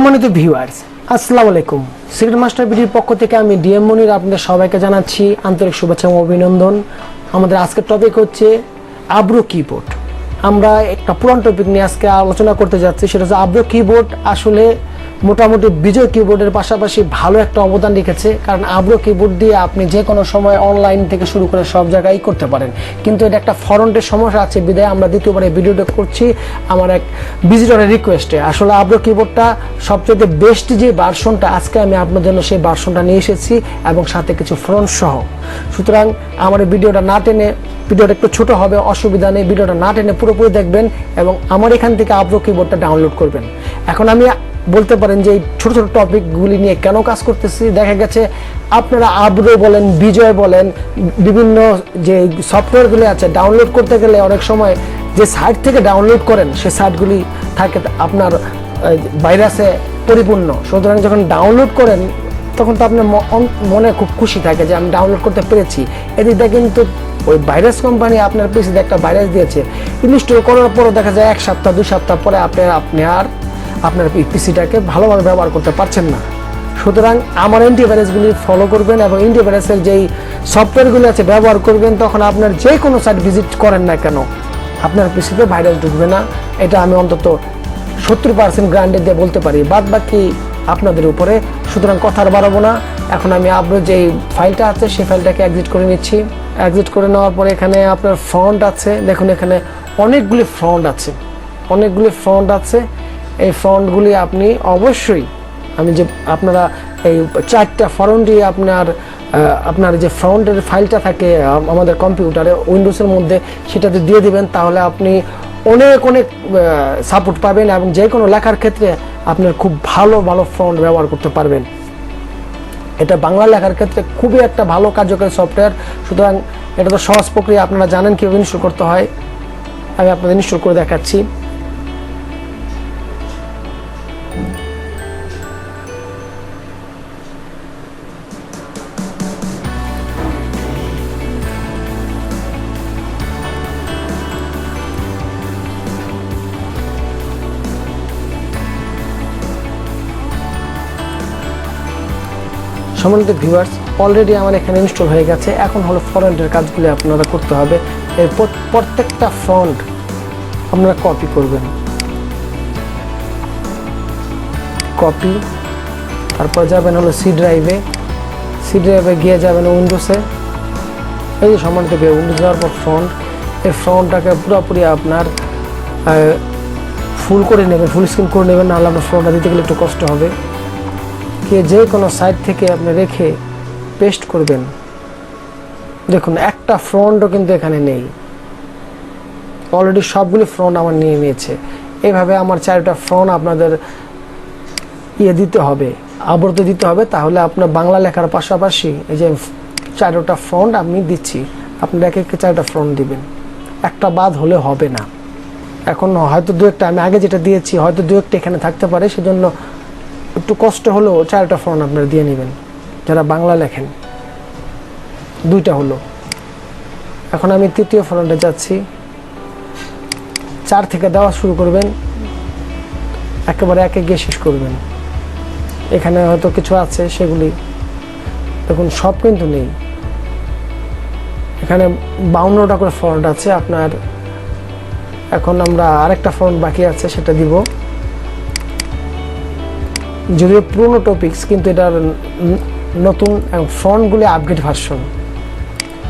সম্মানিত ভিউয়ার্স, আসসালামু আলাইকুম। সিক্রেট মাস্টার বিডির পক্ষ থেকে আমি ডিএম মনির আপনাদের সবাইকে জানাচ্ছি আন্তরিক শুভেচ্ছা এবং অভিনন্দন। আমাদের আজকের টপিক হচ্ছে আব্রো কিবোর্ড। আমরা একটা পুরান টপিক নিয়ে আজকে আলোচনা করতে যাচ্ছি, সেটা হচ্ছে আব্রো কিবোর্ড আসলে মোটামুটি বিজয় কিবোর্ডের পাশাপাশি ভালো একটা অবদান রেখেছে, কারণ আব্রো কিবোর্ড দিয়ে আপনি যে কোনো সময় অনলাইন থেকে শুরু করে সব জায়গায় করতে পারেন। কিন্তু এটা একটা ফন্টের সমস্যা আছে বিধায় আমরা দ্বিতীয়বার এই ভিডিওটা করছি আমার এক ভিজিটরের রিকোয়েস্টে। আসলে আব্রো কিবোর্ডটা সবচেয়ে বেস্ট যে ভার্সনটা, আজকে আমি আপনাদের জন্য সেই ভার্সনটা নিয়ে এসেছি এবং সাথে কিছু ফ্রন্ট সহ। সুতরাং আমার এই ভিডিওটা না টেনে, ভিডিওটা একটু ছোট হবে, অসুবিধা নেই, ভিডিওটা না টেনে পুরোপুরি দেখবেন এবং আমার এখান থেকে আব্রো কিবোর্ডটা ডাউনলোড করবেন। এখন আমি বলতে পারেন যে এই ছোট ছোট টপিকগুলি নিয়ে কেন কাজ করতেছি। দেখা গেছে আপনারা আব্রো বলেন, বিজয় বলেন, বিভিন্ন যে সফটওয়্যারগুলি আছে ডাউনলোড করতে গেলে অনেক সময় যে সাইট থেকে ডাউনলোড করেন সে সাইটগুলি থাকে আপনার ভাইরাসে পরিপূর্ণ। সুতরাং যখন ডাউনলোড করেন তখন তো আপনার মনে খুব খুশি থাকে যে আমি ডাউনলোড করতে পেরেছি। এদিকে কিন্তু ওই ভাইরাস কোম্পানি আপনার পিসিতে একটা ভাইরাস দিয়েছে, ইনস্টল করার পরও দেখা যায় 1 সপ্তাহ 2 সপ্তাহ পরে আপনি আর আপনার পিসিটাকে ভালোভাবে ব্যবহার করতে পারছেন না। সুতরাং আমার অ্যান্টিভাইরাসগুলি ফলো করবেন এবং অ্যান্টিভাইরাসের যেই সফটওয়্যারগুলি আছে ব্যবহার করবেন, তখন আপনার যে কোনো সাইট ভিজিট করেন না কেন আপনার পিসিতে ভাইরাস ঢুকবে না। এটা আমি অন্তত 70% গ্যারান্টি দিয়ে বলতে পারি, বাদ বাকি আপনাদের উপরে। সুতরাং কথা আর বাড়াবো না। এখন আমি আব্রো যে ফাইলটা আছে সেই ফাইলটাকে এক্সিট করে নিচ্ছি। এক্সিট করে নেওয়ার পরে এখানে আপনার ফ্রন্ট আছে, দেখুন এখানে অনেকগুলি ফ্রন্ট আছে। এই ফ্রন্টগুলি আপনি অবশ্যই, আমি যে আপনারা এই 4টা ফ্রন্টই আপনার যে ফ্রন্টের ফাইলটা থাকে আমাদের কম্পিউটারে উইন্ডোজের মধ্যে সেটাতে দিয়ে দিবেন, তাহলে আপনি অনেক সাপোর্ট পাবেন এবং যে কোনো লেখার ক্ষেত্রে আপনার খুব ভালো ফ্রন্ট ব্যবহার করতে পারবেন। এটা বাংলা লেখার ক্ষেত্রে খুবই একটা ভালো কার্যকরী সফটওয়্যার। সুতরাং এটা তো সহজ প্রক্রিয়া, আপনারা জানেন কীভাবে ইনস্টল করতে হয়। আমি আপনাদের ইনস্টল করে দেখাচ্ছি। সম্মানিত ভিউয়ার্স, অলরেডি আমার এখানে ইনস্টল হয়ে গেছে। এখন হলো ফ্রন্টের কাজগুলি আপনারা করতে হবে। এই প্রত্যেকটা ফ্রন্ট আপনারা কপি করবেন, তারপর যাবেন হলো সি ড্রাইভে গিয়ে যাবেন উইন্ডোজে। এই যে সম্মানিত উইন্ডোজ যাওয়ার পর ফ্রন্ট, এই ফ্রন্টটাকে পুরোপুরি আপনার ফুল করে নেবেন, ফুল স্ক্রিন করে নেবেন, নাহলে আপনার ফ্রন্টটা দিতে গেলে একটু কষ্ট হবে। যে কোনো সাইট থেকে আপনি রেখে পেস্ট করবেন। দেখুন একটা ফ্রন্টও কিন্তু এখানে নেই, অলরেডি সবগুলি ফ্রন্ট আমার নিয়ে নিয়েছে। এইভাবে আমার 4টা ফ্রন্ট আপনাদের দিতে হবে, আবর্ত দিতে হবে, তাহলে আপনার বাংলা লেখার পাশাপাশি এই যে 4টা ফ্রন্ট আমি দিচ্ছি, আপনি একে 4টা ফ্রন্ট দিবেন, একটা বাদ হলে হবে না। এখন হয়তো 2-1টা আমি আগে যেটা দিয়েছি হয়তো 2-1টা এখানে থাকতে পারে, সেজন্য একটু কষ্ট হলেও 4টা ফ্রন্ট আপনারা দিয়ে নেবেন যারা বাংলা লেখেন। 2টা হলো। এখন আমি 3য় ফ্রন্টে যাচ্ছি। 4 থেকে দেওয়া শুরু করবেন, একেবারে একে গিয়ে শেষ করবেন। এখানে হয়তো কিছু আছে, সেগুলি দেখুন সব কিন্তু নেই। এখানে 52টা করে ফ্রন্ট আছে আপনার। এখন আমরা আরেকটা ফ্রন্ট বাকি আছে, সেটা দিব। যদিও পুরনো টপিকস, কিন্তু এটা নতুন এবং ফ্রন্টগুলি আপগ্রেড ভার্সন।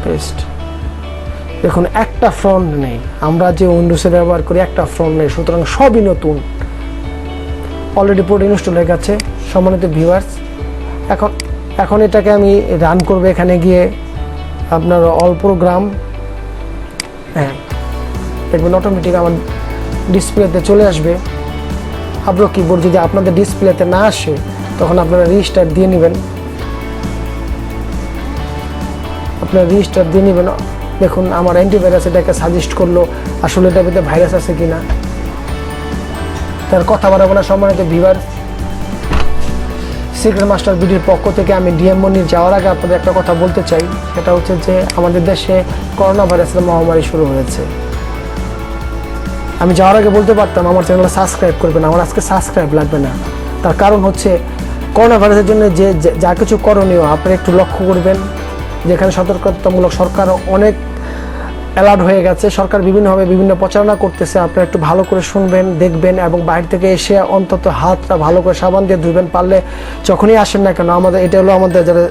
পেস্ট। দেখুন একটা ফ্রন্ট নেই, আমরা যে উইন্ডোজে ব্যবহার করি একটা ফ্রন্ট নেই, সুতরাং সবই নতুন। অলরেডি পুরো ইনস্টল হয়ে গেছে। সম্মানিত ভিউয়ার্স, এখন এটাকে আমি রান করবো। এখানে গিয়ে আপনার অল প্রোগ্রাম, দেখবেন অটোমেটিক আমার ডিসপ্লেতে চলে আসবে আব্রো কিবোর্ড। যদি আপনাদের ডিসপ্লেতে না আসে তখন আপনারা রিস্টার্ট দিয়ে নেবেন। দেখুন আমার অ্যান্টিভাইরাস এটাকে সাজেস্ট করলো, আসলে এটার ভিতরে ভাইরাস আছে কিনা। তার কথা বাড়াবো না। সম্মানিত ভিউয়ার্স, সিক্রেট মাস্টার বিডির পক্ষ থেকে আমি ডিএম মনির যাওয়ার আগে আপনাদের একটা কথা বলতে চাই, সেটা হচ্ছে যে আমাদের দেশে করোনা ভাইরাসের মহামারী শুরু হয়েছে। আমি যাওয়ার আগে বলতে পারতাম আমার চ্যানেলটা সাবস্ক্রাইব করবেন, আমার আজকে সাবস্ক্রাইব লাগবে না, তার কারণ হচ্ছে করোনা ভাইরাসের জন্য যে যা কিছু করণীয় আপনারা একটু লক্ষ্য করবেন, যেখানে সতর্কতামূলক সরকার অনেক অ্যালার্ট হয়ে গেছে, সরকার বিভিন্নভাবে বিভিন্ন প্রচারণা করতেছে, আপনারা একটু ভালো করে শুনবেন, দেখবেন এবং বাইরে থেকে এসে অন্তত হাতটা ভালো করে সাবান দিয়ে ধুবেন, পারলে যখনই আসেন না কেন। আমাদের এটা হলো আমাদের যারা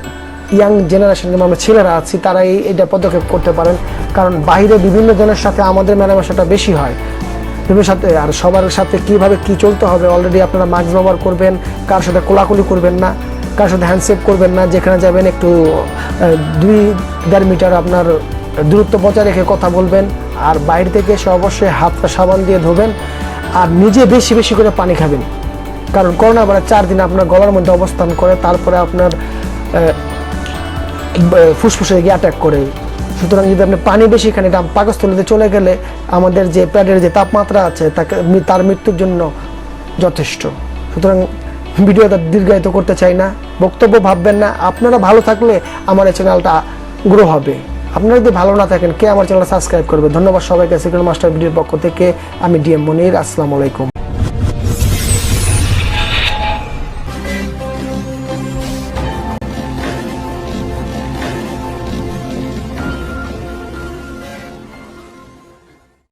ইয়াং জেনারেশনের আমরা ছেলেরা আছি তারা এইটা পদক্ষেপ করতে পারেন, কারণ বাইরে বিভিন্ন জনের সাথে আমাদের মেলামেশাটা বেশি হয় বিভিন্ন সাথে, আর সবার সাথে কীভাবে কী চলতে হবে অলরেডি আপনারা মাস্ক ব্যবহার করবেন, কার সাথে কোলাকুলি করবেন না, কার সাথে হ্যান্ডশেক করবেন না, যেখানে যাবেন একটু 2-1.5 মিটার আপনার দূরত্ব বজায় রেখে কথা বলবেন, আর বাইরে থেকে এসে অবশ্যই হাতটা সাবান দিয়ে ধোবেন, আর নিজে বেশি বেশি করে পানি খাবেন, কারণ করোনা ভাইরাস 4 দিন আপনার গলার মধ্যে অবস্থান করে, তারপরে আপনার ফুসফুসে গিয়ে অ্যাটাক করে। সুতরাং যদি আপনি পানি বেশি খান, এটা পাকস্থলীতে চলে গেলে আমাদের যে পেটের যে তাপমাত্রা আছে তার মৃত্যুর জন্য যথেষ্ট। সুতরাং ভিডিওটা দীর্ঘায়িত করতে চাই না, বক্তব্য ভাববেন না। আপনারা ভালো থাকলে আমার এই চ্যানেলটা গ্রো হবে, আপনারা যদি ভালো না থাকেন কে আমার চ্যানেলটা সাবস্ক্রাইব করবে। ধন্যবাদ সবাইকে। সিক্রেট মাস্টার ভিডিওর পক্ষ থেকে আমি ডিএম মনির। আসসালামু আলাইকুম।